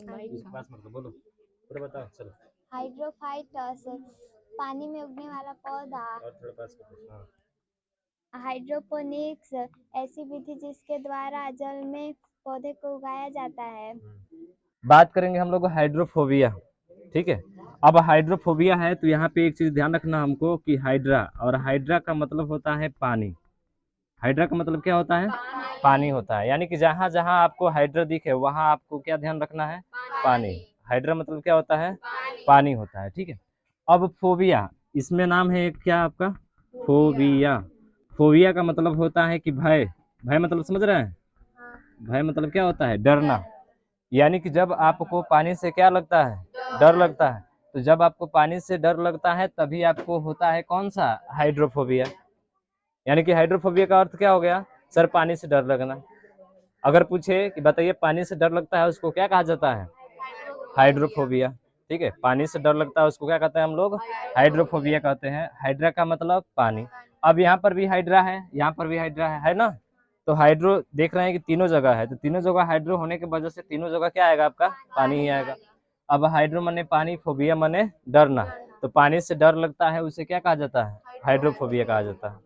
इसके पास मत बोलो, पूरा बताओ चलो। हाइड्रोफाइटस पानी में उगने वाला पौधा। और थोड़ा पास करो। हाँ। हाइड्रोपोनिक्स ऐसी विधि जिसके द्वारा जल में पौधे को उगाया जाता है। बात करेंगे हम लोग हाइड्रोफोबिया, ठीक है। अब हाइड्रोफोबिया है तो यहाँ पे एक चीज ध्यान रखना हमको कि हाइड्रा, और हाइड्रा का मतलब होता है पानी। हाइड्रा का मतलब क्या होता है? पानी होता है। यानी कि जहाँ जहाँ आपको हाइड्रा दिखे वहाँ आपको क्या ध्यान रखना है? पानी। हाइड्रा मतलब क्या होता है? पानी होता है, ठीक है। अब फोबिया, इसमें नाम है क्या आपका? फोबिया। फोबिया का मतलब होता है कि भय। भय मतलब समझ रहे हैं? भय मतलब क्या होता है? डरना। यानी कि जब आपको पानी से क्या लगता है? डर लगता है। तो जब आपको पानी से डर लगता है तभी आपको होता है कौन सा? हाइड्रोफोबिया। यानी कि हाइड्रोफोबिया का अर्थ क्या हो गया? सर पानी से डर लगना। अगर पूछे कि बताइए पानी से डर लगता है उसको क्या कहा जाता है? हाइड्रोफोबिया। ठीक है, पानी से डर लगता है उसको क्या कहते हैं हम लोग? हाइड्रोफोबिया कहते हैं। हाइड्रा का मतलब पानी। अब यहाँ पर भी हाइड्रा है, यहाँ पर भी हाइड्रा है ना। तो हाइड्रो देख रहे हैं कि तीनों जगह है, तो तीनों जगह हाइड्रो होने की वजह से तीनों जगह क्या आएगा आपका? पानी ही आएगा। अब हाइड्रो मने पानी, फोबिया मने डरना। तो पानी से डर लगता है उसे क्या कहा जाता है? हाइड्रोफोबिया कहा जाता है।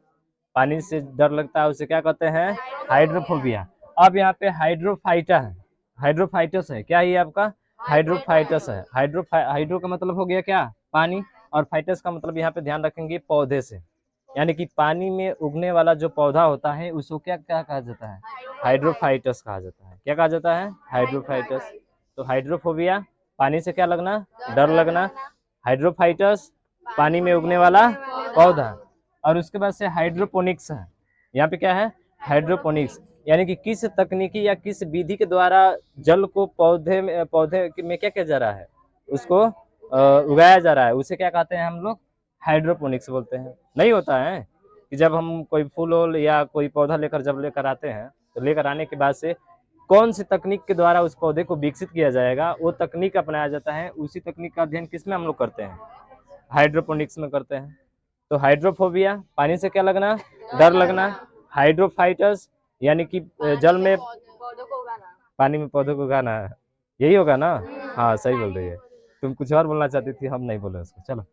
पानी से डर लगता है उसे क्या कहते हैं? हाइड्रोफोबिया। अब यहाँ पे हाइड्रोफाइटा है, हाइड्रोफाइटस है। क्या ये आपका? हाइड्रोफाइटस है। हाइड्रो का मतलब हो गया क्या? पानी। और फाइटस का मतलब यहाँ पे ध्यान रखेंगे पौधे से। यानी कि पानी में उगने वाला जो पौधा होता है उसको क्या क्या कहा जाता है? हाइड्रोफाइटस कहा जाता है। क्या कहा जाता है? हाइड्रोफाइटस। तो हाइड्रोफोबिया, पानी से क्या लगना? डर लगना। हाइड्रोफाइटस, पानी में उगने वाला पौधा। और उसके बाद से हाइड्रोपोनिक्स है। यहाँ पे क्या है? हाइड्रोपोनिक्स। यानी कि किस तकनीकी या किस विधि के द्वारा जल को पौधे में क्या किया जा रहा है? उसको उगाया जा रहा है, उसे क्या कहते हैं हम लोग? हाइड्रोपोनिक्स बोलते हैं। नहीं होता है कि जब हम कोई फूल या कोई पौधा लेकर जब लेकर आते हैं तो लेकर आने के बाद से कौन सी तकनीक के द्वारा उस पौधे को विकसित किया जाएगा वो तकनीक अपनाया जाता है। उसी तकनीक का अध्ययन किस में हम लोग करते हैं? हाइड्रोपोनिक्स में करते हैं। तो हाइड्रोफोबिया, पानी से क्या लगना? डर लगना। हाइड्रोफाइटस यानी कि जल में पानी में पौधों को उगाना है। यही होगा ना? हाँ सही बोल रही है। तुम कुछ और बोलना चाहती थी, हम नहीं बोले उसको। चलो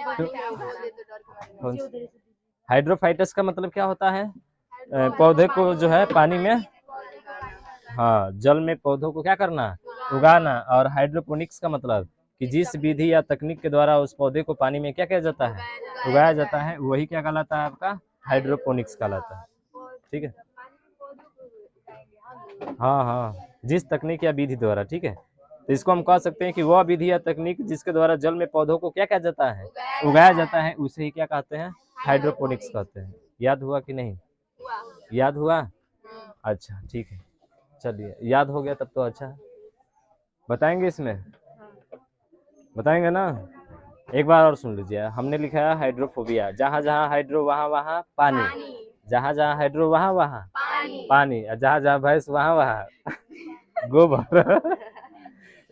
तो, हाइड्रोफाइटस का मतलब क्या होता है? पौधे को जो है पानी में, हाँ जल में पौधों को क्या करना? उगाना। और हाइड्रोपोनिक्स का मतलब कि जिस विधि या तकनीक के द्वारा उस पौधे को पानी में क्या किया जाता है? उगाया जाता है, वही क्या कहलाता है आपका? हाइड्रोपोनिक्स कहलाता है। ठीक है, हाँ हाँ, जिस तकनीक या विधि द्वारा, ठीक है। तो इसको हम कह सकते हैं कि वह विधि या तकनीक जिसके द्वारा जल में पौधों को क्या किया जाता है? उगाया जाता है, उसे ही क्या कहते हैं? हाइड्रोपोनिक्स कहते हैं। याद हुआ कि नहीं? याद हुआ? अच्छा ठीक है, चलिए याद हो गया तब तो अच्छा है। बताएंगे इसमें? बताएंगे ना? एक बार और सुन लीजिए। हमने लिखा है हाइड्रोफोबिया, जहाँ जहाँ हाइड्रो वहाँ वहाँ पानी, जहाँ जहाँ हाइड्रो वहाँ वहाँ पानी, और जहाँ जहाँ भैंस वहाँ वहाँ गोबर।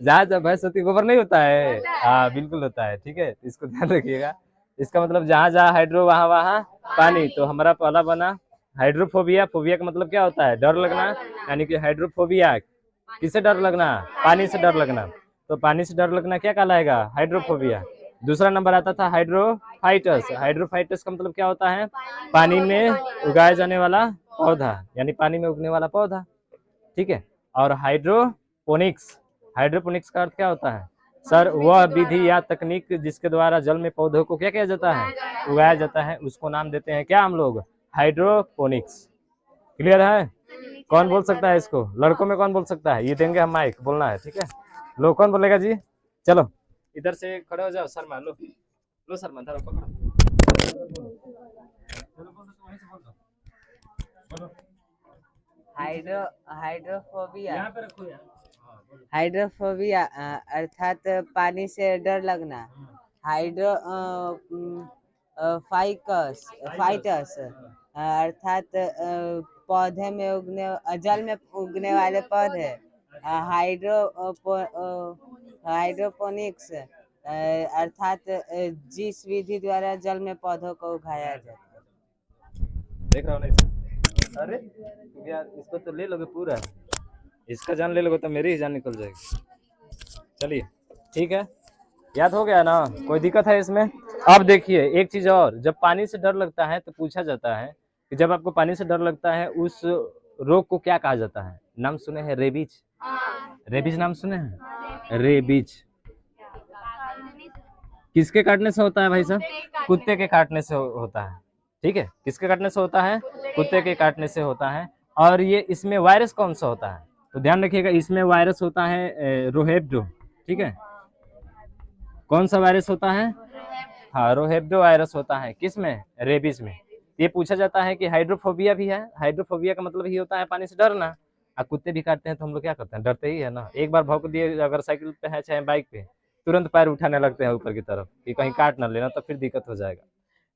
जहाँ जहाँ भैंस होती है गोबर नहीं होता है? हाँ बिल्कुल होता है, ठीक है, इसको ध्यान रखिएगा। इसका मतलब जहाँ जहाँ हाइड्रो वहाँ वहाँ पानी। तो हमारा पहला बना हाइड्रोफोबिया। फोबिया का मतलब क्या होता है? डर लगना। यानी कि हाइड्रोफोबिया, किससे डर लगना? पानी से डर लगना। तो पानी से डर लगना क्या कहलाएगा? हाइड्रोफोबिया। दूसरा नंबर आता था हाइड्रोफाइटस। हाइड्रोफाइटस का मतलब क्या होता है? पानी में उगाया जाने वाला पौधा, यानी पानी में उगने वाला पौधा, ठीक है। और हाइड्रोपोनिक्स, हाइड्रोपोनिक्स का अर्थ क्या होता है? सर वह विधि या तकनीक जिसके द्वारा जल में पौधों को क्या किया जाता है? उगाया जाता है, उसको नाम देते हैं क्या हम लोग? हाइड्रोपोनिक्स। क्लियर है? कौन बोल सकता है इसको? लड़कों में कौन बोल सकता है? ये देंगे हम माइक, बोलना है, ठीक है। लो कौन बोलेगा जी? चलो इधर से खड़े हो जाओ। शर्मा लो, लो शर्मा धरो पकड़ो। चलो बोल दो, वहीं से बोल दो। बोलो। हाइड्रोफोबिया। यहाँ पे रखो यार। हाँ, बोलो। हाइड्रोफोबिया अर्थात पानी से डर लगना। हाइड्रो फाइकस फाइटस अर्थात पौधे में उगने जल में उगने वाले पौधे। हाइड्रोपोनिक्स अर्थात जिस विधि द्वारा जल में पौधों को उगाया जाता है। देख रहा हूँ ना? अरे यार इसको तो ले लोगे पूरा, इसका जान ले लोगे तो मेरी ही जान निकल जाएगी। चलिए ठीक है, याद हो गया ना, कोई दिक्कत है इसमें? अब देखिए एक चीज और, जब पानी से डर लगता है तो पूछा जाता है कि जब आपको पानी से डर लगता है उस रोग को क्या कहा जाता है? नाम सुने हैं रेबीज? रेबीज नाम सुने हैं? रेबीज किसके काटने से होता है भाई साहब? कुत्ते के काटने से होता है। ठीक है, किसके काटने से होता है? कुत्ते के काटने से होता है। और ये इसमें वायरस कौन सा होता है? तो ध्यान रखिएगा, इसमें वायरस होता है रोहेब्डो। ठीक है, कौन सा वायरस होता है? हाँ, रोहेब्डो वायरस होता है किसमें? रेबीज में। ये पूछा जाता है कि हाइड्रोफोबिया भी है। हाइड्रोफोबिया का मतलब ही होता है पानी से डरना। अब कुत्ते भी काटते हैं तो हम लोग क्या करते हैं? डरते ही है ना। एक बार भौंक दिए अगर साइकिल पे है चाहे बाइक पे, तुरंत पैर उठाने लगते हैं ऊपर की तरफ कि कहीं काट ना लेना, तो फिर दिक्कत हो जाएगा।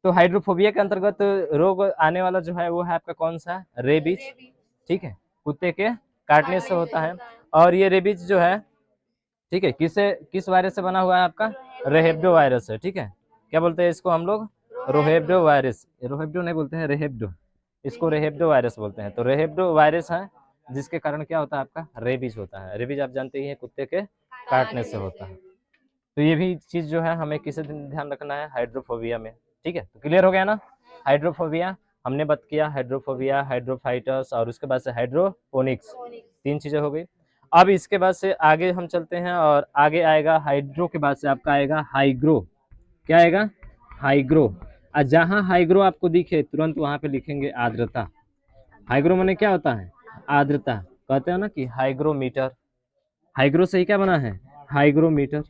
तो हाइड्रोफोबिया के अंतर्गत रोग आने वाला जो है वो है आपका कौन सा? रेबीज। ठीक है, कुत्ते के काटने से होता है। और ये रेबीज जो है, ठीक है, किस वायरस से बना हुआ है आपका? रेहेब्डो वायरस है। ठीक है, क्या बोलते हैं इसको हम लोग? रोहेब्डो वायरस। रोहेब्डो नहीं बोलते हैं, रेहेब्डो। इसको रेहेब्डो वायरस बोलते हैं। तो रेहेब्डो वायरस है जिसके कारण क्या होता है आपका? रेबीज होता है। रेबीज आप जानते ही हैं, कुत्ते के काटने से होता है। तो ये भी चीज जो है हमें किसे ध्यान रखना है? हाइड्रोफोबिया में। ठीक है, तो क्लियर हो गया ना? हाइड्रोफोबिया हमने बात किया, हाइड्रोफोबिया, हाइड्रोफाइटस और उसके बाद से हाइड्रोपोनिक्स, 3 चीजें हो गई। अब इसके बाद से आगे हम चलते हैं और आगे आएगा हाइड्रो के बाद से आपका आएगा हाइग्रो। क्या आएगा? हाइग्रो। और जहां हाइग्रो आपको दिखे तुरंत वहां पे लिखेंगे आर्द्रता। हाइग्रो माने क्या होता है? आर्द्रता। कहते हैं ना कि हाइग्रोमीटर। हाइग्रो से ही क्या बना है? हाइग्रोमीटर।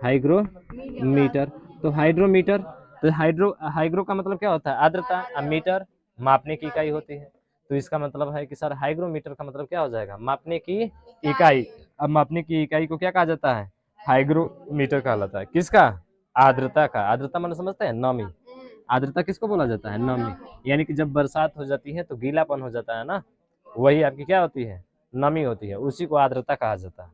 हाइग्रोमीटर। तो हाइड्रोमीटर, तो हाइग्रो का मतलब क्या होता है? आर्द्रता। अब मीटर मापने की इकाई होती है। तो इसका मतलब है कि सर हाइग्रोमीटर का मतलब क्या हो जाएगा? मापने की इकाई। अब मापने की इकाई को क्या कहा जाता है? हाइग्रोमीटर कहलाता है। किसका? आर्द्रता का। आर्द्रता मतलब समझते हैं? नमी। आर्द्रता किसको बोला जाता है? नमी। यानी कि जब बरसात हो जाती है तो गीलापन हो जाता है ना, वही आपकी क्या होती है? नमी होती है। उसी को आर्द्रता कहा जाता है।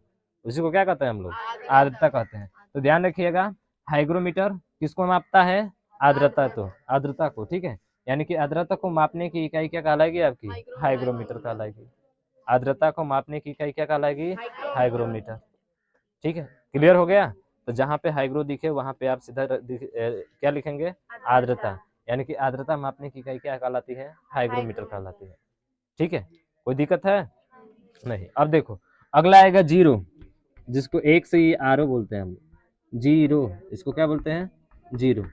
उसी को क्या कहते हैं हम लोग? आर्द्रता कहते हैं। तो ध्यान रखिएगा, हाइग्रोमीटर किसको मापता है? आर्द्रता को। आर्द्रता को, ठीक है। यानी कि आर्द्रता को मापने की इकाई क्या कहलाएगी आपकी? हाइग्रोमीटर कहलाएगी। आर्द्रता को मापने की इकाई क्या कहलाएगी? हाइग्रोमीटर। ठीक है, क्लियर हो गया? तो जहाँ पे हाइग्रो दिखे वहां पे आप सीधा क्या लिखेंगे? आर्द्रता। यानी कि आर्द्रता मापने की इकाई क्या कहलाती है? हाइग्रोमीटर कहलाती है। ठीक है, कोई दिक्कत है? नहीं। अब देखो अगला आएगा जीरो, जिसको एक से ही आरो बोलते हैं हम। जीरो, इसको क्या बोलते हैं? जीरो।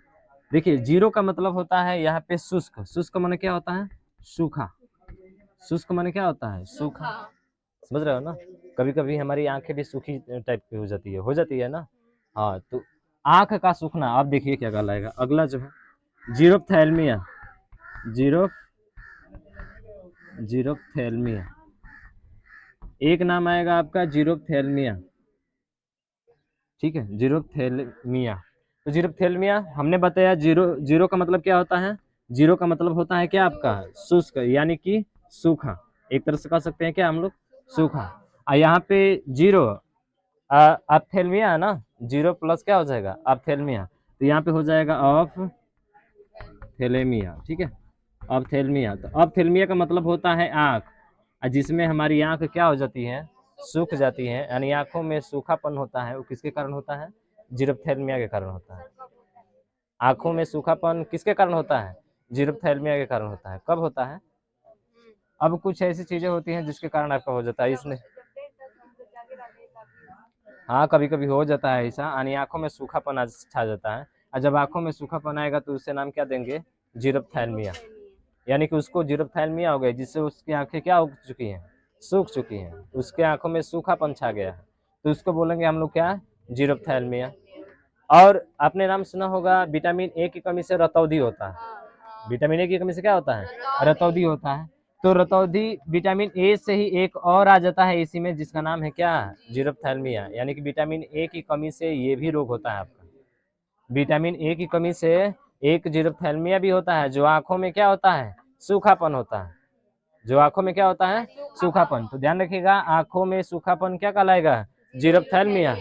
देखिए जीरो का मतलब होता है यहाँ पे शुष्क। शुष्क माने क्या होता है? सूखा। शुष्क माने क्या होता है? सूखा। समझ रहे हो ना? कभी कभी हमारी आंखें भी सूखी टाइप की हो जाती है ना। हाँ, तो आंख का सूखना। आप देखिए क्या कहलाएगा अगला जो है? जीरोप्थैल्मिया। जीरो जीरोप्थैल्मिया, एक नाम आएगा आपका जीरोप्थैल्मिया। ठीक है, जीरोप्थैल्मिया। तो जीरोप्थैल्मिया हमने बताया, जीरो जीरो का मतलब क्या होता है? जीरो का मतलब होता है क्या आपका? शुष्क, यानी कि सूखा। एक तरह से कह सकते हैं क्या हम लोग? सूखा। और यहाँ पे जीरो अप्थेल्मिया है ना, जीरो प्लस क्या हो जाएगा? अप्थेल्मिया। तो यहाँ पे हो जाएगा ऑफ थैलेमिया। ठीक है, अप्थेल्मिया। तो अप्थेल्मिया का मतलब होता है आँख, जिसमें हमारी आँख क्या हो जाती है? सूख जाती है। यानी आँखों में सूखापन होता है, वो किसके कारण होता है? जीरोप्थैल्मिया के कारण होता है। आँखों में सूखापन किसके कारण होता है? जीरोप्थैल्मिया के कारण होता है। कब होता है? अब कुछ ऐसी चीजें होती हैं जिसके कारण आपका हो जाता है इसने। हाँ, कभी कभी हो जाता है ऐसा, यानी आंखों में सूखापन छा जाता है। और जब आंखों में सूखापन आएगा तो उससे नाम क्या देंगे? जीरोप्थैल्मिया। यानी कि उसको जीरोप्थैल्मिया हो गई, जिससे उसकी आंखें क्या हो चुकी हैं? सूख चुकी हैं। उसके आंखों में सूखापन छा गया है, तो उसको बोलेंगे हम लोग क्या? जीरोप्थैल्मिया। और आपने नाम सुना होगा विटामिन ए की कमी से रतौंधी होता है। विटामिन ए की कमी से क्या होता है? रतौंधी होता है। तो रतौंधी विटामिन ए से ही एक और आ जाता है इसी में, जिसका नाम है क्या? जीरोप्थैल्मिया। यानी कि विटामिन ए की कमी से ये भी रोग होता है आपका। विटामिन ए की कमी से एक जीरोप्थैल्मिया भी होता है, जो आंखों में क्या होता है? सूखापन होता है। जो आंखों में क्या होता है? सूखापन। तो ध्यान रखिएगा, आंखों में सूखापन क्या कहलाएगा? जीरोप्थैल्मिया।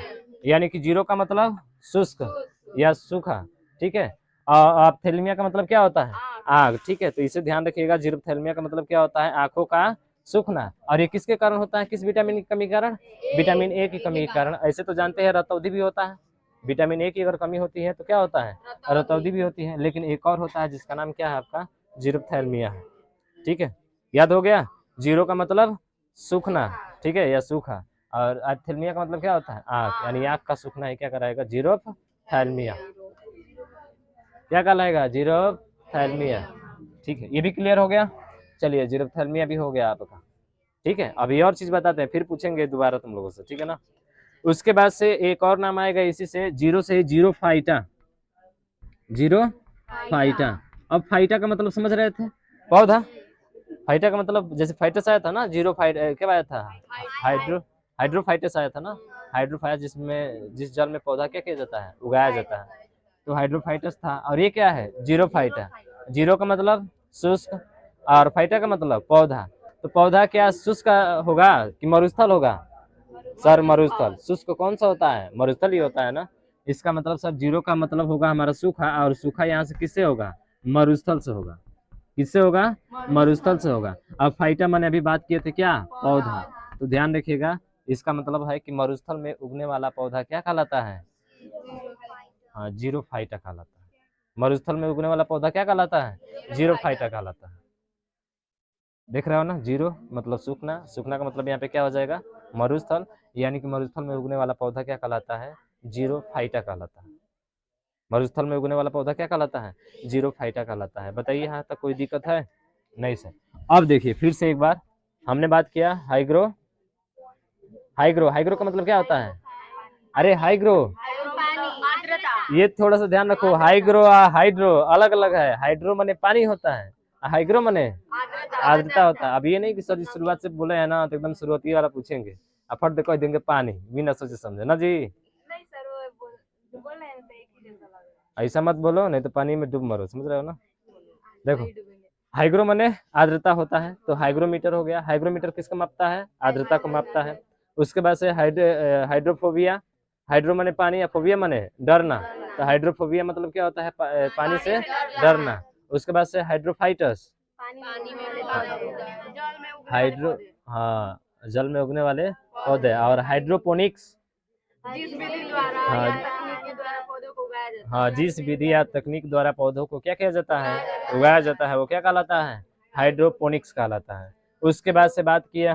यानी कि जीरो का मतलब शुष्क या सूखा। ठीक है, और थैलेमिया का मतलब क्या होता है? आग। ठीक है, तो इसे ध्यान रखिएगा, जीरोप्थैल्मिया का मतलब क्या होता है? आंखों का सूखना। और ये किसके कारण होता है, किस विटामिन की कमी के कारण? विटामिन ए की कमी के कारण। ऐसे तो जानते हैं रतौंधी भी होता है, विटामिन ए की अगर कमी होती है तो क्या होता है, रतौंधी भी होती है। लेकिन एक और होता है जिसका नाम क्या है आपका, जीरोप्थैल्मिया है। ठीक है, याद हो गया। जीरो का मतलब सूखना, ठीक है, या सूखा, और एथेल्मिया का मतलब क्या होता है, आँख, यानी आँख का सूखना ही क्या कराएगा, जीरोप्थैल्मिया। क्या कहलाएगा, जीरोप्थैल्मिया। ठीक है, ये भी क्लियर हो गया। चलिए, जीरोप्थैल्मिया भी हो गया आपका। ठीक है, अभी और चीज बताते हैं, फिर पूछेंगे दोबारा तुम लोगों से, ठीक है ना। उसके बाद से एक और नाम आएगा इसी से, जीरो से जीरो फाइटा, जीरो फाइटा। अब फाइटा का मतलब समझ रहे थे, पौधा। फाइटा का मतलब जैसे फाइटस आया था ना, जीरो फाइट क्या आया था, हाइड्रोफाइटस आया था ना, हाइड्रोफाइटस, जिसमें जिस जल में पौधा क्या किया जाता है, उगाया जाता है, तो हाइड्रोफाइटस था। और ये क्या है, जीरो फाइटा। जीरो का मतलब शुष्क, और फाइटा का मतलब पौधा। तो पौधा क्या शुष्क होगा कि मरुस्थल होगा, सर मरुस्थल। शुष्क कौन सा होता है, मरुस्थल ही होता है ना। इसका मतलब सर जीरो का मतलब होगा हमारा सूखा, और सूखा यहाँ से किससे होगा, मरुस्थल से होगा। किससे होगा, मरुस्थल से होगा। अब फाइटा मैंने अभी बात किए थे क्या, पौधा। तो ध्यान रखिएगा, इसका मतलब है कि मरुस्थल में उगने वाला पौधा क्या कहलाता है, हाँ, जीरो फाइटा कहलाता है। मरुस्थल में उगने वाला पौधा क्या कहलाता है, जीरो फाइटा कहलाता है। देख रहे हो ना, जीरो मतलब सूखना, सूखना का मतलब यहाँ पे क्या हो जाएगा, मरुस्थल, यानी कि मरुस्थल में उगने वाला पौधा क्या कहलाता है, जीरो फाइटा कहलाता है। मरुस्थल में उगने वाला पौधा क्या कहलाता है, जीरो फाइटा कहलाता है। बताइए यहाँ तक कोई दिक्कत है, नहीं सर। अब देखिए फिर से एक बार, हमने बात किया हाइग्रो, हाइग्रो, हाइग्रो का मतलब क्या होता है, अरे हाइग्रो, ये थोड़ा सा ध्यान रखो, हाइग्रो और हाइड्रो अलग अलग है। हाइड्रो माने पानी होता है, हाइग्रो माने आर्द्रता होता है। अब ये नहीं कि सर जी शुरुआत से बोले हैं ना, तो एकदम शुरुआती वाला पूछेंगे, अब फट देखो देंगे पानी, बिना सोचे समझे ना जी। ऐसा मत बोलो, नहीं तो पानी में डूब मरो, समझ रहे हो ना। देखो, हाइग्रो माने आर्द्रता होता है, तो हाइग्रोमीटर हो गया। हाइग्रोमीटर किसको मापता है, आर्द्रता को मापता है। उसके बाद से हाइड्रोफोबिया, हाइड्रो माने पानी, या फोबिया माने डरना, तो हाइड्रोफोबिया मतलब क्या होता है, पानी से डरना। उसके बाद से हाइड्रोफाइटस, हाइड्रो, हाँ, जल में उगने वाले पौधे। और हाइड्रोपोनिक्स, हाँ, हाँ, जिस विधि या तकनीक द्वारा पौधों को क्या किया जाता है, उगाया जाता है, वो क्या कहलाता है, हाइड्रोपोनिक्स कहलाता है। उसके बाद से बात किया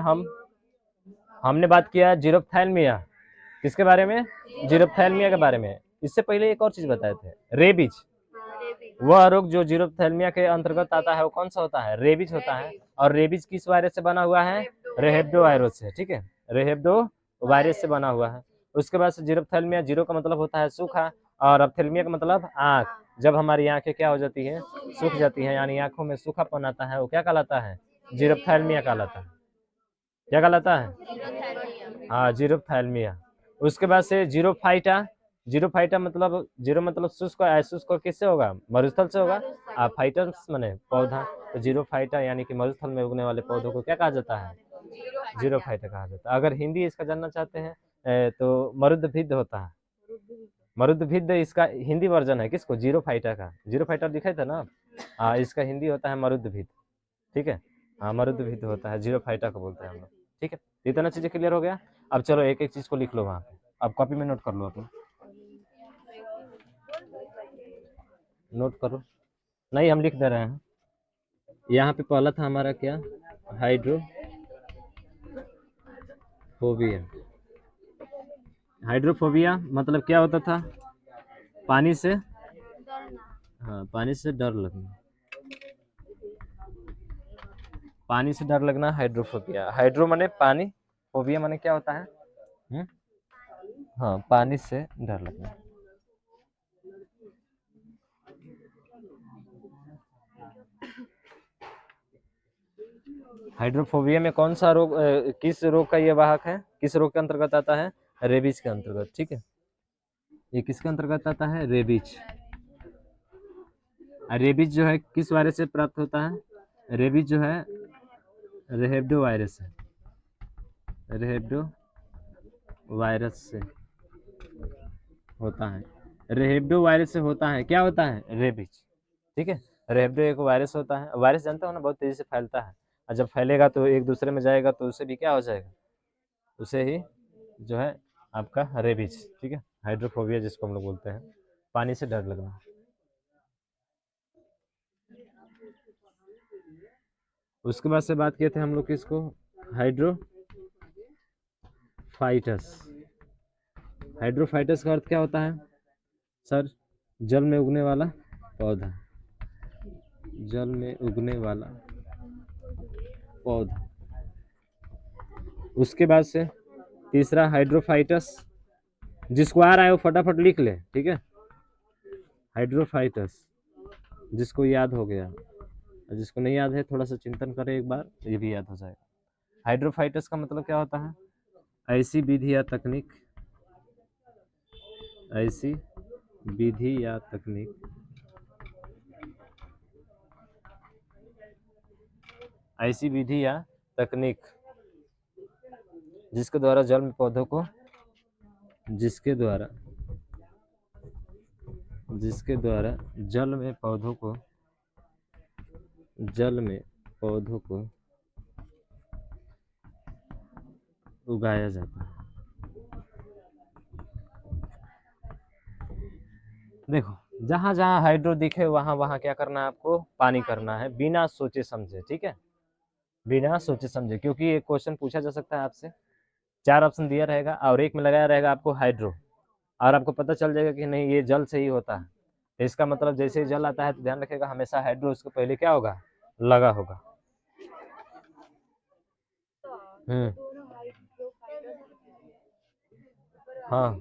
हमने बात किया जीरोप्थैल्मिया, किसके बारे में, जीरोप्थैल्मिया के बारे में। इससे पहले एक और चीज बताए थे, रेबीज। वह रोग जो जीरोप्थैल्मिया के अंतर्गत आता है वो कौन सा होता है, रेबीज होता है। और रेबीज किस वायरस से बना हुआ है, रेहेब्डो वायरस से, ठीक है, रेहेब्डो वायरस से बना हुआ है। उसके बाद से जीरोप्थैल्मिया, जीरो का मतलब होता है सूखा, और अप्थेल्मिया का मतलब आँख। जब हमारी आंखें क्या हो जाती है, सूख जाती है, यानी आंखों में सूखापन आता है, वो क्या कहलाता है, जीरोप्थैल्मिया कहलाता है। क्या कहलाता है, हाँ, जीरोप्थैल्मिया। उसके बाद से जीरोफाइटा, जीरोफाइटा मतलब, जीरो मतलब शुष्क, शुष्क किससे होगा, मरुस्थल से होगा। फाइटस माने पौधा, तो जीरोफाइटा यानी कि मरुस्थल में उगने वाले पौधों को क्या कहा जाता है, जीरोफाइटा कहा जाता है। अगर हिंदी इसका जानना चाहते हैं तो मरुद्भिद होता है, मरुद्भिद इसका हिंदी वर्जन है, किसको, जीरोफाइटा का। जीरोफाइटा दिखाई था ना, इसका हिंदी होता है मरुद्भिद, ठीक है, हाँ, मरुद्भिद होता है, जीरोफाइटा को बोलते हैं हम लोग। ठीक है, इतना चीजें क्लियर हो गया। अब चलो एक एक चीज को लिख लो वहाँ पे, अब कॉपी में नोट कर लो अपना, नोट करो। नहीं, हम लिख दे रहे हैं। यहाँ पे पहला था हमारा क्या, हाइड्रोफोबिया। हाइड्रोफोबिया मतलब क्या होता था, पानी से, हाँ, पानी से डर लगना, पानी से डर लगना हाइड्रोफोबिया। हाइड्रो माने पानी, फोबिया माने क्या होता है, हाँ, पानी से डर लगना। हाइड्रोफोबिया में कौन सा रोग, किस रोग का ये वाहक है, किस रोग के अंतर्गत आता है, रेबीज के अंतर्गत। ठीक है, ये किसके अंतर्गत आता है, रेबीज। रेबीज जो है किस वायरस से प्राप्त होता है, रेबीज जो है रेहेब्डो वायरस है, रेहेब्डो वायरस से होता है, रेहेब्डो वायरस से होता है, क्या होता है, रेबीज। ठीक है, रेहेब्डो एक वायरस होता है, वायरस जानते हो ना, बहुत तेजी से फैलता है। और जब फैलेगा तो एक दूसरे में जाएगा तो उसे भी क्या हो जाएगा, उसे ही जो है आपका रेबीज, ठीक है, हाइड्रोफोबिया जिसको हम लोग बोलते हैं, पानी से डर लगना। उसके बाद से बात किए थे हम लोग किसको, हाइड्रोफाइटस। हाइड्रोफाइटस का अर्थ क्या होता है सर, जल में उगने वाला पौधा, जल में उगने वाला पौधा। उसके बाद से तीसरा हाइड्रोफाइटस, जिसको आ रहा है वो फटाफट लिख ले, ठीक है, हाइड्रोफाइटस जिसको याद हो गया, जिसको नहीं याद है थोड़ा सा चिंतन करें एक बार, ये भी याद हो जाएगा। हाइड्रोफाइटस का मतलब क्या होता है, ऐसी विधि या तकनीक, ऐसी विधि या तकनीक, ऐसी विधि या तकनीक जिसके द्वारा जल में पौधों को, जिसके द्वारा जल में पौधों को, जल में पौधों को उगाया जाता है। देखो जहां जहां हाइड्रो दिखे वहां वहां क्या करना है आपको, पानी करना है, बिना सोचे समझे, ठीक है, बिना सोचे समझे, क्योंकि एक क्वेश्चन पूछा जा सकता है आपसे, 4 ऑप्शन दिया रहेगा और एक में लगाया रहेगा आपको हाइड्रो, और आपको पता चल जाएगा कि नहीं ये जल से ही होता है, तो इसका मतलब जैसे ही जल आता है तो ध्यान रखिएगा हमेशा हाइड्रो उसको पहले क्या होगा, लगा होगा। हाँ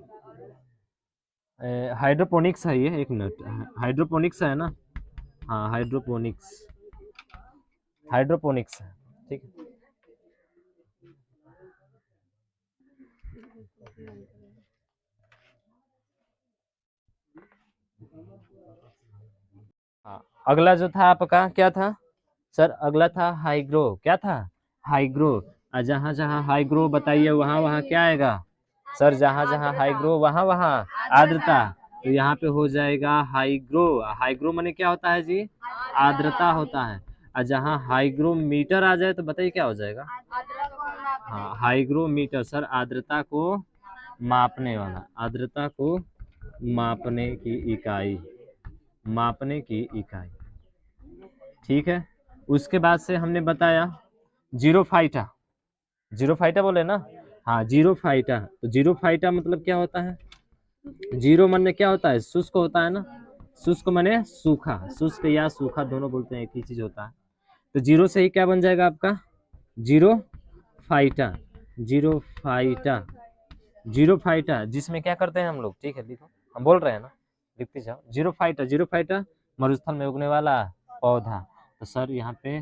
हाइड्रोपोनिक्स है ये, एक मिनट, हाइड्रोपोनिक्स है ना, हाँ हाइड्रोपोनिक्स, हाइड्रोपोनिक्स है, ठीक है। हाँ अगला जो था आपका क्या था सर, अगला था हाइग्रो, क्या था हाइग्रो, और जहाँ जहाँ हाइग्रो बताइए वहाँ वहाँ क्या आएगा सर, जहाँ जहाँ हाइग्रो वहाँ वहाँ आर्द्रता, तो यहाँ पे हो जाएगा हाइग्रो, हाइग्रो माने क्या होता है जी, आर्द्रता होता है, और जहाँ हाइग्रोमीटर आ जाए तो बताइए क्या हो जाएगा, हाँ हाइग्रोमीटर सर, आर्द्रता को मापने वाला, आर्द्रता को मापने की इकाई, मापने की इकाई, ठीक है। उसके बाद से हमने बताया जीरोफाइटा, जीरोफाइटा बोले ना, हाँ जीरोफाइटा, तो जीरोफाइटा मतलब क्या होता है, जीरो माने क्या होता है, शुष्क होता है ना, शुष्क माने सूखा, शुष्क या सूखा दोनों बोलते हैं, एक ही चीज होता है, तो जीरो से ही क्या बन जाएगा आपका, zero phyta, zero phyta, zero phyta जिसमें क्या करते हैं हम लोग, ठीक है लिखो, हम बोल रहे हैं ना, लिखते जाओ, जीरो फाइटा, जीरो फाइटा मरुस्थल में उगने वाला पौधा, तो सर यहाँ पे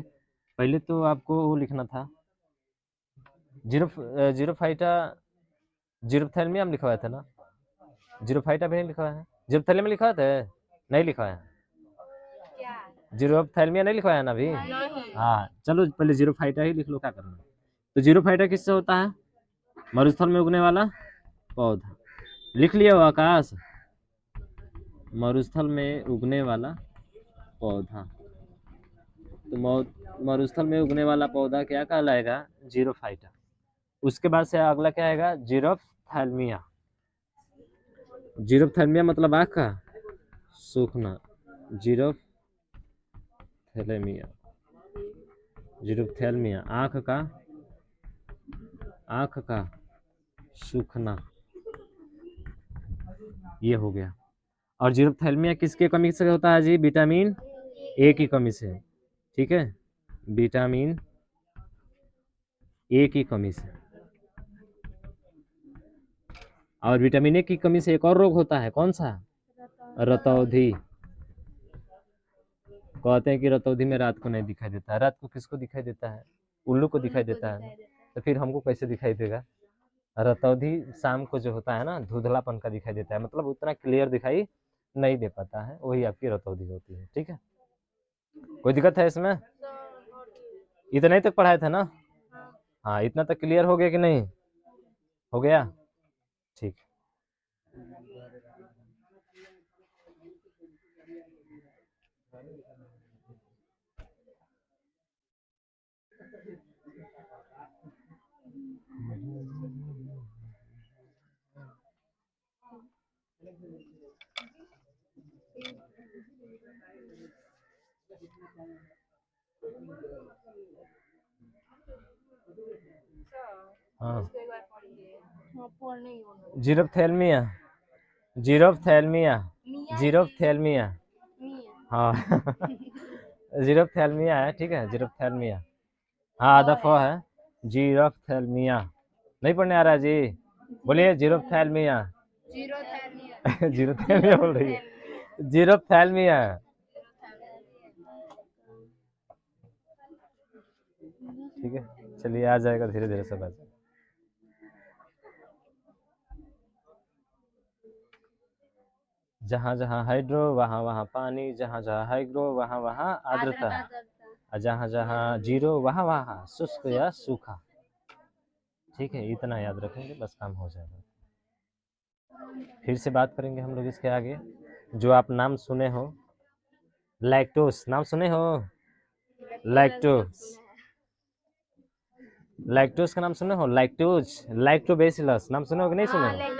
पहले तो आपको वो लिखना था, जीरो फाइटा, जीरोथैल्मिया में लिखवाया था ना, जीरोफाइटा भी नहीं लिखवाया है, जीरोथैल्मिया में लिखवाया था, नहीं लिखवाया है, जीरोथैल्मिया नहीं लिखवाया ना अभी, हाँ चलो पहले जीरोफाइटा ही लिख लो, क्या करना, तो जीरोफाइटा किससे होता है, मरुस्थल में उगने वाला पौधा, लिख लिया हो आकाश, मरुस्थल में उगने वाला पौधा, तो मरुस्थल में उगने वाला पौधा क्या कहलाएगा, जीरोफाइटा। उसके बाद से अगला क्या आएगा, जीरोथैल्मिया, जीरोथैल्मिया मतलब आँख का सूखना, जीरोथैलेमिया, जीरोथैल्मिया आँख का सूखना, ये हो गया। और जीरोथैल्मिया किसके कमी से होता है जी, विटामिन ए की कमी से, ठीक है, विटामिन ए की कमी से, और विटामिन ए की कमी से एक और रोग होता है, कौन सा, रतौंधी, कहते हैं कि रतौंधी में रात को नहीं दिखाई देता है, रात को किसको दिखाई देता है, उल्लू को दिखाई देता है, तो फिर हमको कैसे दिखाई देगा, रतौंधी शाम को जो होता है ना धुंधलापन का दिखाई देता है, मतलब उतना क्लियर दिखाई नहीं दे पाता है, वही आपकी रतौंधी होती है, ठीक है। कोई दिक्कत है इसमें, इतना ही तक पढ़ाया था ना, हाँ इतना तक क्लियर हो गया कि नहीं, हो गया, ठीक। हाँ, मिया जीरोप्थेल्मिया, जीरोप्थेल्मिया, जीरोप्थेल्मिया। हाँ जीरोप्थेल्मिया है, ठीक है, जीरोप्थेल्मिया। हाँ आधा फ है, जीरोप्थेल्मिया। नहीं पढ़ने आ रहा है जी? बोलिए जीरोप्थेल्मिया। जीरोप्थेल्मिया बोल रही है, जीरोप्थेल्मिया। ठीक है, चलिए आ जाएगा धीरे धीरे सब आ जाएगा। जहाँ जहाँ हाइड्रो वहाँ वहाँ पानी, जहाँ जहाँ हाइग्रो वहाँ वहाँ आर्द्रता, और जहाँ जहाँ जीरो वहाँ वहाँ शुष्क या सूखा। ठीक है, इतना याद रखेंगे बस काम हो जाएगा। फिर से बात करेंगे हम लोग इसके आगे। जो आप नाम सुने हो, लैक्टोस नाम सुने हो, लैक्टोस, लैक्टोस का नाम सुने हो, लैक्टोज, लैक्टोबैसिलस नाम सुने हो कि नहीं सुने हो?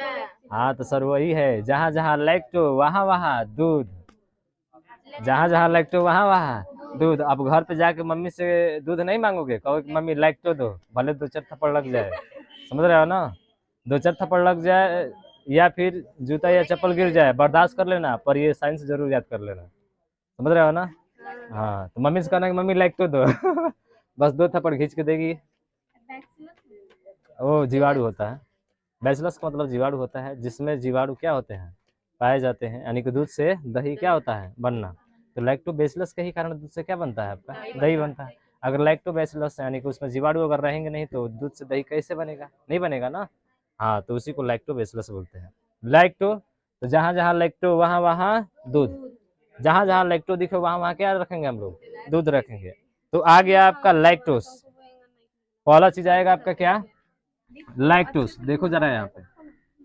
हाँ तो सर वही है, जहाँ जहाँ लैक्टो वहाँ वहाँ दूध, जहाँ जहाँ लैक्टो वहाँ वहाँ दूध। अब घर पे जाके मम्मी से दूध नहीं मांगोगे, कहो कि मम्मी लैक्टो दो, भले 2-4 थप्पड़ लग जाए, समझ रहे हो ना? 2-4 थप्पड़ लग जाए या फिर जूता या चप्पल गिर जाए, बर्दाश्त कर लेना, पर ये साइंस जरूर याद कर लेना, समझ रहे हो ना? हाँ तो मम्मी से कहना कि मम्मी लैक्टो दो बस 2 थप्पड़ खींच के देगी। वो जीवाणु होता है, बैसिलस का मतलब जीवाणु होता है, जिसमें जीवाणु क्या होते हैं, पाए जाते हैं, यानी कि दूध से दही क्या होता है, बनना। तो लैक्टोबैसिलस के ही कारण दूध से क्या बनता है आपका, दही बनता है। अगर लैक्टोबैसिलस यानी कि उसमें जीवाणु अगर रहेंगे नहीं तो दूध से दही कैसे बनेगा, नहीं बनेगा ना। हाँ तो उसी को लैक्टोबैसिलस बोलते हैं। लैक्टो, तो जहाँ जहाँ लैक्टो वहाँ वहाँ दूध, जहाँ जहाँ लैक्टो दिखे वहाँ वहाँ क्या रखेंगे हम लोग, दूध रखेंगे। तो आ गया आपका लैक्टोस, पहला चीज आएगा आपका क्या, लैक्टोस। देखो जरा यहाँ पे,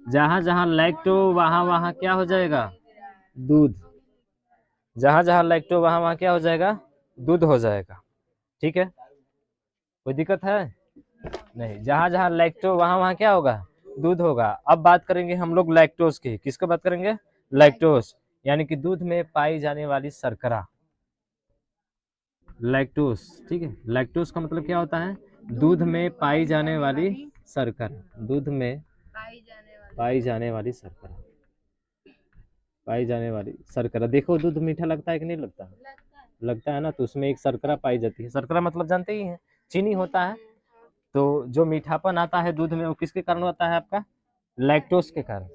जहाँ जहाँ लैक्टो वहाँ वहाँ क्या हो जाएगा, दूध। जहाँ जहाँ लैक्टो वहाँ वहाँ क्या हो जाएगा, दूध हो जाएगा। ठीक है, कोई दिक्कत है नहीं, जहाँ जहाँ लैक्टो वहाँ वहाँ क्या होगा, दूध होगा। अब बात करेंगे हम लोग लैक्टोज की, किसका बात करेंगे, लैक्टोज, यानी कि दूध में पाई जाने वाली शर्करा, लैक्टोज। ठीक है, लैक्टोज का मतलब क्या होता है, दूध में पाई जाने वाली शर्करा, दूध में पाई जाने वाली शर्करा, पाई जाने वाली शर्करा। देखो दूध मीठा लगता है कि नहीं लगता, लगता है ना, तो उसमें एक शर्करा पाई जाती है। शर्करा मतलब जानते ही हैं, चीनी होता है। तो जो मीठापन आता है दूध में वो किसके कारण होता है आपका, लैक्टोज के कारण।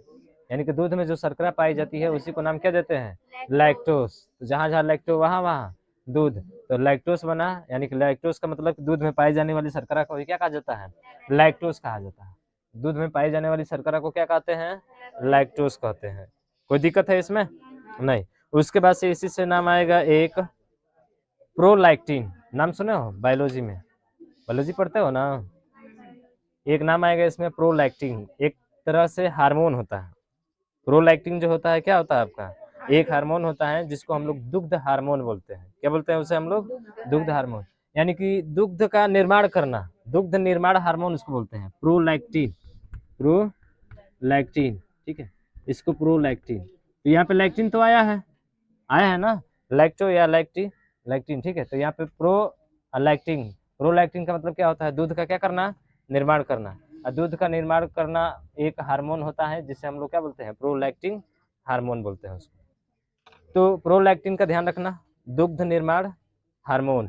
यानी कि दूध में जो शर्करा पाई जाती है उसी को नाम क्या देते हैं, लैक्टोज। तो जहाँ जहाँ लैक्टो वहाँ वहाँ दूध, तो लैक्टोज बना, यानी कि लैक्टोज का मतलब दूध में पाई जाने वाली शर्करा को क्या कहा जाता है, लैक्टोज कहा जाता है। दूध में पाई जाने वाली शर्करा को क्या कहते हैं, लैक्टोज कहते हैं। कोई दिक्कत है इसमें नहीं। उसके बाद से इसी से नाम आएगा एक प्रोलैक्टिन, नाम सुने हो बायोलॉजी में, बायोलॉजी पढ़ते हो ना, एक नाम आएगा इसमें प्रोलैक्टिन, एक तरह से हार्मोन होता है। प्रोलैक्टिन जो होता है क्या होता है आपका, एक हार्मोन होता है जिसको हम लोग दुग्ध हार्मोन बोलते हैं। क्या बोलते हैं उसे हम लोग, दुग्ध हार्मोन, यानी कि दुग्ध का निर्माण करना, दुग्ध निर्माण हार्मोन उसको बोलते हैं, प्रोलैक्टिन, प्रोलैक्टिन। ठीक है, इसको प्रोलैक्टिन। तो यहाँ पे लैक्टिन तो आया है ना, लैक्टो या लैक्टिन, लैक्टिन। ठीक है, तो यहाँ पे प्रो लैक्टिन, प्रोलैक्टिन का मतलब क्या होता है, दूध का क्या करना, निर्माण करना। और दूध का निर्माण करना एक हार्मोन होता है जिसे हम लोग क्या बोलते हैं, प्रोलैक्टिन हार्मोन बोलते हैं उसको। तो प्रोलैक्टिन का ध्यान रखना, दुग्ध निर्माण हार्मोन,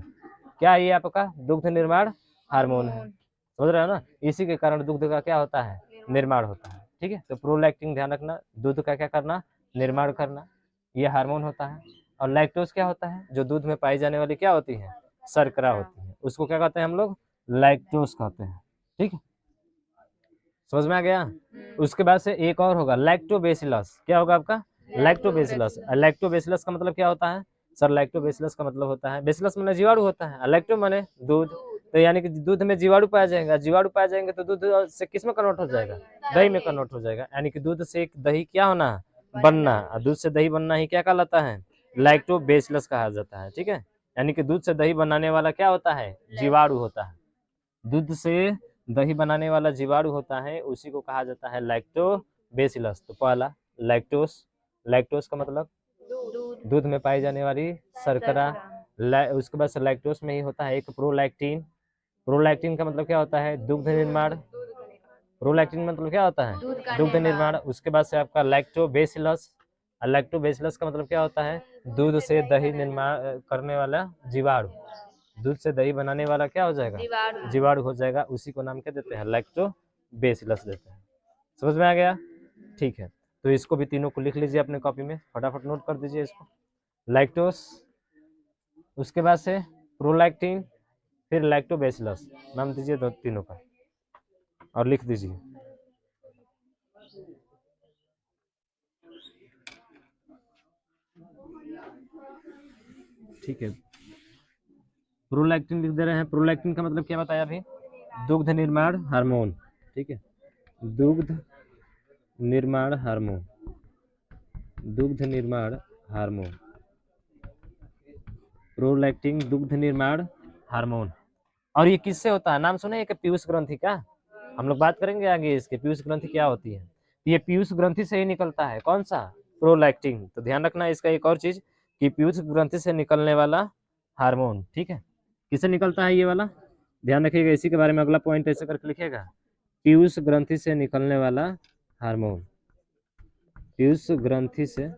क्या है ये आपका, दुग्ध निर्माण हार्मोन है, समझ रहे हो ना। इसी के कारण दुग्ध का क्या होता है, निर्माण होता है। ठीक है, तो प्रोलैक्टिन ध्यान रखना, दूध का क्या करना, निर्माण करना, ये हार्मोन होता है। और लैक्टोज क्या होता है, जो दूध में पाई जाने वाली क्या होती है, शर्करा होती है, उसको क्या कहते हैं हम लोग, लैक्टोज कहते हैं। ठीक है, समझ में आ गया। उसके बाद से एक और होगा लैक्टोबैसिलस, क्या होगा आपका, लैक्टोबैसिलस। लैक्टोबैसिलस का मतलब क्या होता है सर, लैक्टोबैसिलस का मतलब होता है, बैसिलस माने जीवाणु होता है, लैक्टो माने दूध। तो यानी कि दूध में जीवाणु पाया जाएगा, जीवाणु पाया जाएंगे तो दूध से किस में कन्वर्ट हो जाएगा, दही में कन्वर्ट हो जाएगा। यानी कि दूध से एक दही क्या होना, बनना, और दूध से दही बनना ही क्या कहलाता है, लैक्टोबैसिलस कहा जाता है। ठीक है, यानी कि दूध से दही बनाने वाला क्या होता है, जीवाणु होता है। दूध से दही बनाने वाला जीवाणु होता है, उसी को कहा जाता है लैक्टोबैसिलस। तो पहला लैक्टोस, लैक्टोस का मतलब दूध में पाई जाने वाली शर्करा, उसके बाद से लैक्टोस में ही होता है एक प्रोलैक्टिन। प्रोलैक्टिन का मतलब क्या होता है? दुग्ध निर्माण। प्रोलैक्टिन मतलब क्या होता है? दुग्ध निर्माण। उसके बाद से आपका लैक्टोबैसिलस। लैक्टोबैसिलस का मतलब क्या होता है? दूध से दही निर्माण करने वाला जीवाणु। दूध से दही बनाने वाला क्या हो जाएगा? जीवाणु हो जाएगा। उसी को नाम क्या देते हैं? लैक्टोबैसिलस देते हैं। समझ में आ गया? ठीक है, तो इसको भी तीनों को लिख लीजिए अपने कॉपी में, फटाफट नोट कर दीजिए इसको। लैक्टोस, उसके बाद से प्रोलैक्टिन, फिर लैक्टोबैसिलस, नाम दीजिए दो तीनों का और लिख दीजिए। ठीक है, प्रोलैक्टिन लिख दे रहे हैं। प्रोलैक्टिन का मतलब क्या बताया अभी? दुग्ध निर्माण हार्मोन। ठीक है, दुग्ध निर्माण हार्मोन, दुग्ध निर्माण हार्मोन, प्रोलैक्टिन दुग्ध निर्माण हार्मोन। और ये किससे होता है? नाम सुने कि पीयूष ग्रंथि का? हम लोग बात करेंगे आगे इसके पीयूष ग्रंथि क्या होती है। ये पीयूष ग्रंथि से ही निकलता है। कौन सा? प्रोलैक्टिन। तो ध्यान रखना इसका एक और चीज कि पीयूष ग्रंथि से निकलने वाला हार्मोन, ठीक है, किससे निकलता है ये वाला? ध्यान रखिएगा, इसी के बारे में अगला पॉइंट ऐसे करके लिखिएगा, पीयूष ग्रंथि से निकलने वाला हार्मोन, पीयूष ग्रंथि से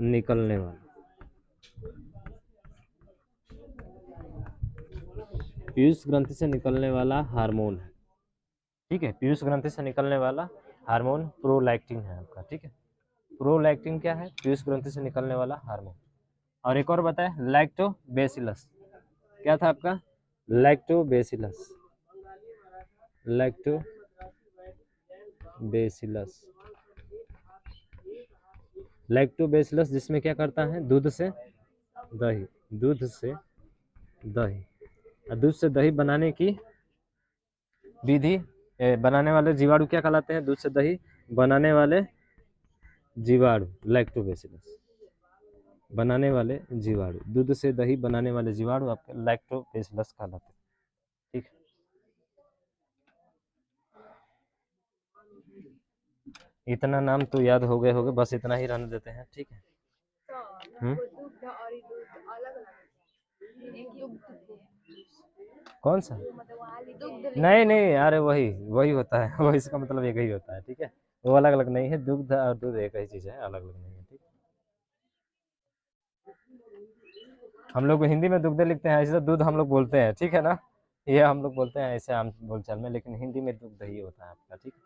निकलने वाला, पीयूष ग्रंथि से निकलने वाला हार्मोन है। ठीक है, पीयूष ग्रंथि से निकलने वाला हार्मोन प्रोलैक्टिन है आपका। ठीक है, प्रोलैक्टिन क्या है? पीयूष ग्रंथि से निकलने वाला हार्मोन। और एक और बताए, लैक्टोबैसिलस। क्या था आपका? लैक्टोबैसिलस, लैक्टोबैसिलस, लैक्टोबैसिलस जिसमें क्या करता है? दूध से दही, दूध से दही, और दूध से दही बनाने की विधि, बनाने वाले जीवाणु क्या कहलाते हैं? दूध से दही बनाने वाले जीवाणु, लैक्टोबैसिलस बनाने वाले जीवाणु, दूध से दही बनाने वाले जीवाणु आपके लैक्टोबैसिलस कहलाते हैं। ठीक है, इतना नाम तो याद हो गए होंगे, बस इतना ही रहने देते हैं। ठीक है, कौन सा? नहीं नहीं, अरे वही वही होता है वही, इसका मतलब एक ही होता है। ठीक है, वो अलग अलग नहीं है, दुग्ध और दूध एक ही चीज है, अलग अलग नहीं है। ठीक, हम लोग हिंदी में दुग्ध लिखते हैं, ऐसे दूध हम लोग बोलते हैं, ठीक है ना, ये हम लोग बोलते हैं ऐसे आम बोलचाल में, लेकिन हिंदी में दुग्ध ही होता है आपका। ठीक है,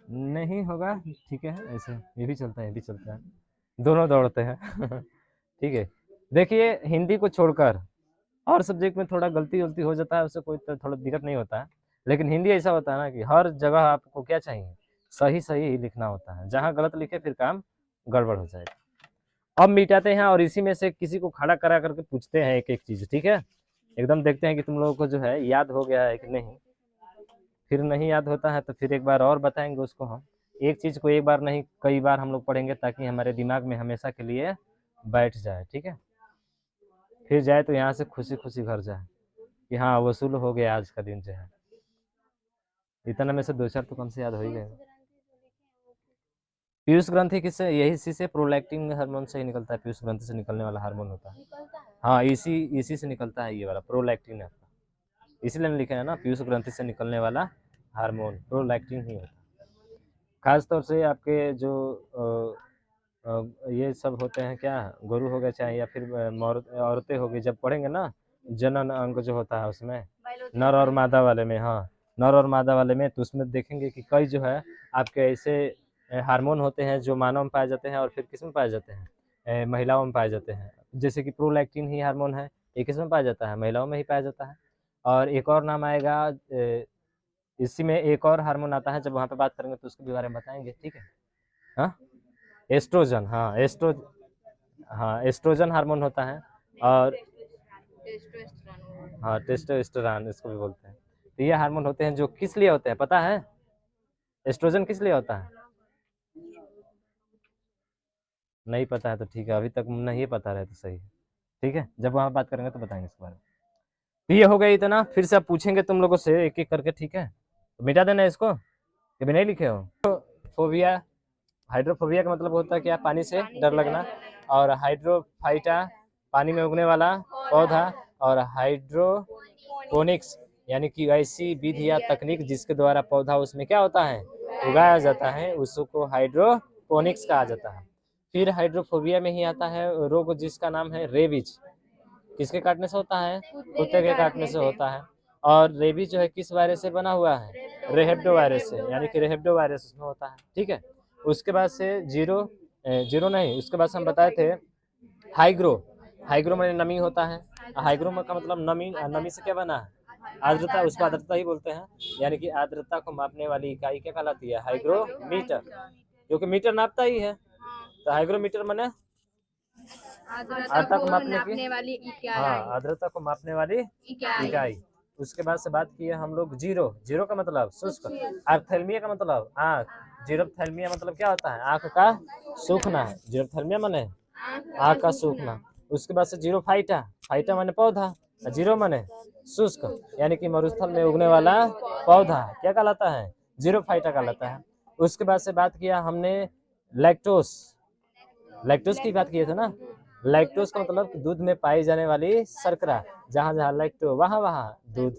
नहीं होगा, ठीक है, ऐसे ये भी चलता है, ये भी चलता है, दोनों दौड़ते हैं ठीक है, देखिए हिंदी को छोड़कर और सब्जेक्ट में थोड़ा गलती उलती हो जाता है, उससे कोई थोड़ा दिक्कत नहीं होता है, लेकिन हिंदी ऐसा होता है ना कि हर जगह आपको क्या चाहिए? सही सही ही लिखना होता है, जहाँ गलत लिखे फिर काम गड़बड़ हो जाएगा। अब मिटाते हैं और इसी में से किसी को खड़ा करा करके पूछते हैं एक एक चीज। ठीक है, एकदम देखते हैं कि तुम लोगों को जो है याद हो गया है कि नहीं। फिर नहीं याद होता है तो फिर एक बार और बताएंगे उसको हम। एक चीज को एक बार नहीं कई बार हम लोग पढ़ेंगे, ताकि हमारे दिमाग में हमेशा के लिए बैठ जाए। ठीक है, फिर जाए तो यहाँ से खुशी खुशी घर जाए कि हाँ वसूल हो गया आज का दिन जो है। इतना में से दो चार तो कम से याद हो ही गए। पीयूष ग्रंथि किससे? यही इसी से प्रोलैक्टिन हार्मोन से ही निकलता है, पीयूष ग्रंथि से निकलने वाला हार्मोन होता है। हाँ, इसी से निकलता है ये वाला प्रोलैक्टिन आपका, इसीलिए लिखा है ना, पीयूष ग्रंथि से निकलने वाला हार्मोन प्रोलैक्टिन ही होता है। खास तौर से आपके जो ये सब होते हैं, क्या गुरु हो गए चाहे या फिर औरतें हो गई, जब पढ़ेंगे ना जनन अंग जो होता है उसमें, नर और मादा वाले में, हाँ नर और मादा वाले में, तो उसमें देखेंगे कि कई जो है आपके ऐसे हार्मोन होते हैं जो मानव में पाए जाते हैं और फिर किस में पाए जाते हैं? महिलाओं में पाए जाते हैं। जैसे कि प्रोलैक्टिन ही हार्मोन है, ये किस में पाया जाता है? महिलाओं में ही पाया जाता है। और एक और नाम आएगा, इसी में एक और हार्मोन आता है, जब वहाँ पे बात करेंगे तो उसके बारे में बताएंगे। ठीक है, हाँ एस्ट्रोजन, हाँ एस्ट्रोजन हार्मोन होता है। और हाँ टेस्टोस्टेरोन इसको भी बोलते हैं। तो ये हार्मोन होते हैं जो किस लिए होते हैं पता है? एस्ट्रोजन किस लिए होता है? नहीं पता है तो ठीक है, अभी तक नहीं पता रहे तो सही है। ठीक है, जब वहाँ बात करेंगे तो बताएंगे इसके बारे में। तो ये हो गया इतना, फिर से आप पूछेंगे तुम लोगों से एक एक करके। ठीक है, तो मिटा देना इसको, कि भी नहीं लिखे हो। फोबिया, हाइड्रोफोबिया का मतलब होता है क्या? पानी से डर लगना। और हाइड्रोफाइटा पानी में उगने वाला पौधा, और हाइड्रोपोनिक्स यानी कि ऐसी विधि या तकनीक जिसके द्वारा पौधा उसमें क्या होता है, उगाया जाता है, उसको हाइड्रोपोनिक्स कहा जाता है। फिर हाइड्रोफोबिया में ही आता है रोग जिसका नाम है रेबीज। किसके काटने से होता है, कुत्ते के काटने से होता है। और रेबीज जो है किस वायरस से बना हुआ है, रेहेप्टो वायरस से, यानी कि रेहेप्टो वायरस उसमें होता है। ठीक है, उसके बाद से जीरो नहीं, उसके बाद से हम बताए थे हाइग्रो। हाइग्रो में नमी होता है। हाइग्रो का मतलब नमी, नमी से क्या बना है, आर्द्रता, उसको आर्द्रता ही बोलते हैं। यानी कि आर्द्रता को मापने वाली इकाई क्या कहलाती है, हाइग्रोमीटर, क्योंकि मीटर नापता ही है। तो हाइग्रोमीटर माने आर्द्रता को मापने वाली इकाई। हाँ, आर्द्रता को मापने वाली इकाई। उसके बाद से बात किए हम लोग जीरो का मतलब शुष्क। ऑप्थेल्मिया का मतलब आँख। जीरोप्थेल्मिया मतलब क्या होता है, आँख का सूखना है। जीरोप्थेल्मिया माने आँख का सूखना। उसके बाद से जीरोफाइटा, फाइटा माने पौधा, जीरो माने शुष्क, यानी कि मरुस्थल में उगने वाला पौधा क्या कहलाता है, जीरोफाइटा कहलाता है। उसके बाद से बात किया हमने लैक्टोस। लैक्टोस की बात किए थे ना। लैक्टोस का मतलब दूध में पाई जाने वाली शर्करा। जहाँ जहाँ लैक्टो वहाँ वहाँ दूध,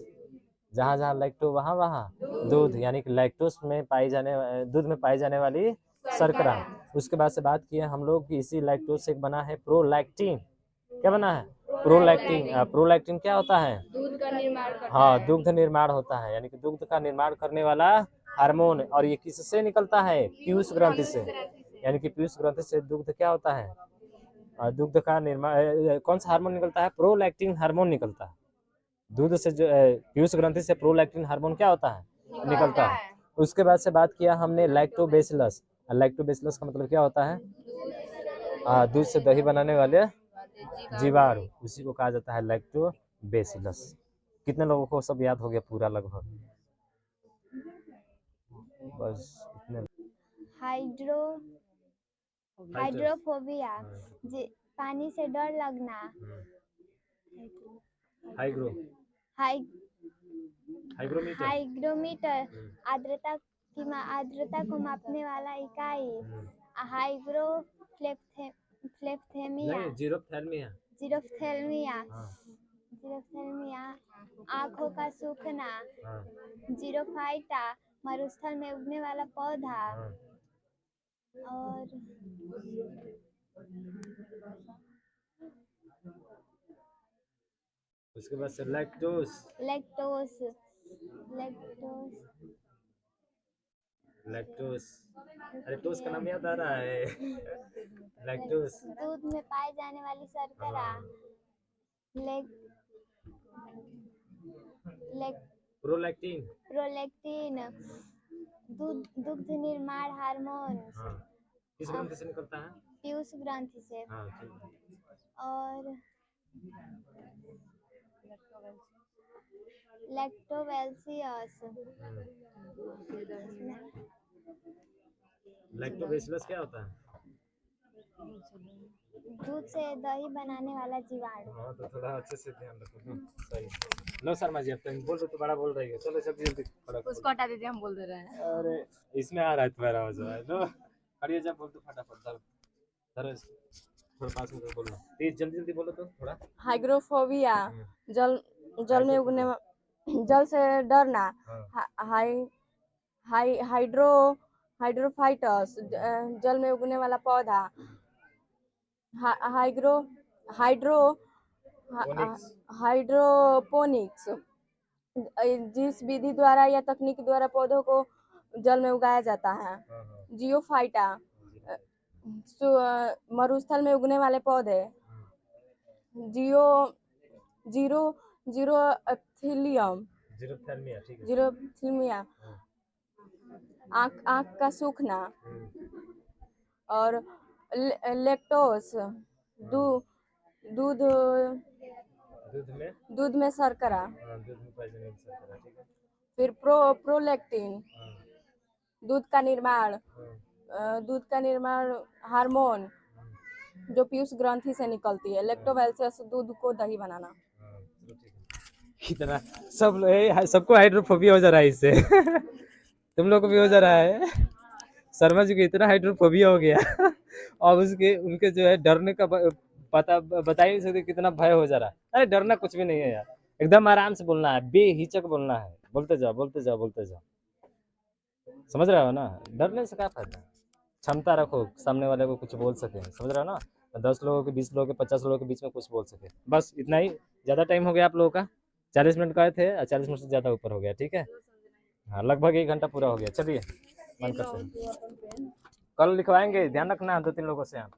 जहाँ जहाँ लैक्टो वहाँ वहाँ दूध, यानी कि लैक्टोस में पाई जाने, दूध में पाई जाने वाली शर्करा। उसके बाद से बात किए हम लोग कि इसी लैक्टोस से बना है प्रोलैक्टिन। क्या बना है, प्रोलैक्टिन। प्रोलैक्टिन क्या होता है, दूध का निर्माण करता है। हाँ, दुग्ध निर्माण होता है, यानी कि दुग्ध का निर्माण करने वाला हार्मोन। और ये किससे निकलता है, पीयूष ग्रंथि से, यानी कि पीयूष ग्रंथि से दुग्ध क्या होता है, दुग्ध का निर्माण। कौन सा हार्मोन निकलता है, प्रोलैक्टिन हार्मोन निकलता है। दूध से जो पीयूष ग्रंथि से प्रोलैक्टिन हार्मोन क्या होता है, निकलता है। उसके बाद से बात किया हमने लैक्टोबैसिलस। लैक्टोबैसिलस का मतलब क्या होता है, दूध से दही बनाने वाले जीवाणु, उसी को कहा जाता है लैक्टोबैसिलस। कितने लोगों को सब याद हो गया पूरा लगभग, बस इतने। हाइड्रोफोबिया पानी से डर लगना। हाइग्रो हाइग्रोमीटर हाइग्रोमीटर आर्द्रता को मापने वाला इकाई। हाइग्रोफ्लेक्थेमिया जीरोप्थेल्मिया। जीरोफ्थेल्मिया हाँ, जीरोफ्थेल्मिया आँखों का सूखना। हाँ, जीरोफाइटा मरुस्थल में उगने वाला पौधा। हाँ। और उसके बाद से लैक्टोस। लैक्टोस लैक्टोस, अरे टोस का नाम याद आ रहा है। लैक्टोस, दूध में पाई जाने वाली शर्करा। प्रोलैक्टिन। प्रोलैक्टिन दुग्ध निर्माण हार्मोन। हाँ, किस ग्रंथि से निकलता है, पीयूष ग्रंथि से। हाँ, ठीक है। और लैक्टोबैसिलस। लैक्टोबैसिलस क्या होता है, दूध से दही बनाने वाला जीवाणु। हाँ, तो थोड़ा अच्छे से ध्यान रखो। सही। लो शर्मा जी, अब तो बोल रहे तो बड़ा बोल रही है, चलो जल्दी जल्दी उसको हटा दीजिए, हम बोल दे रहे हैं। अरे इसमें आ रहा है तुम्हारा आवाज। लो खड़िए, जब बोल दो फटाफट धरो धरो, थोड़ा पास में बोलो, तेज जल्दी जल्दी बोलो तो थोड़ा। हाइग्रोफोबिया जल में उगने, जल से डरना। हाइड्रोफाइटस जल में उगने वाला पौधा। हाइड्रोपोनिक्स जिस विधि द्वारा या तकनीक द्वारा पौधों को जल में उगाया जाता है। जियोफाइटा मरुस्थल में उगने वाले पौधे। जीरोप्थेल्मिया आँख का सूखना। और लैक्टोस दूध में शर्करा। फिर प्रोलैक्टिन दूध का निर्माण हार्मोन जो पीयूष ग्रंथि से निकलती है। लैक्टोबैसिलस दूध को दही बनाना। कितना सबको हाइड्रोफोबिया हो जा रहा है इससे। तुम लोग को भी हो जा रहा है, शर्मा जी को इतना हाइड्रोफोबिया हो गया। और उसके उनके जो है डरने का पता बता ही नहीं सकते कितना भय हो जा रहा है। अरे डरना कुछ भी नहीं है यार, एकदम आराम से बोलना है, बेहिचक बोलना है, बोलते जाओ बोलते जाओ बोलते जाओ, समझ रहे हो ना? डरने से क्या फायदा, क्षमता रखो सामने वाले को कुछ बोल सके, समझ रहे हो ना? 10 लोगों के 20 लोगों के 50 लोगों के बीच में कुछ बोल सके, बस इतना ही। ज़्यादा टाइम हो गया आप लोगों का, 40 मिनट का थे, 40 मिनट से ज़्यादा ऊपर हो गया, ठीक है। हाँ लगभग 1 घंटा पूरा हो गया, चलिए बंद करते हैं। कल लिखवाएंगे, ध्यान रखना 2-3 लोगों से आप।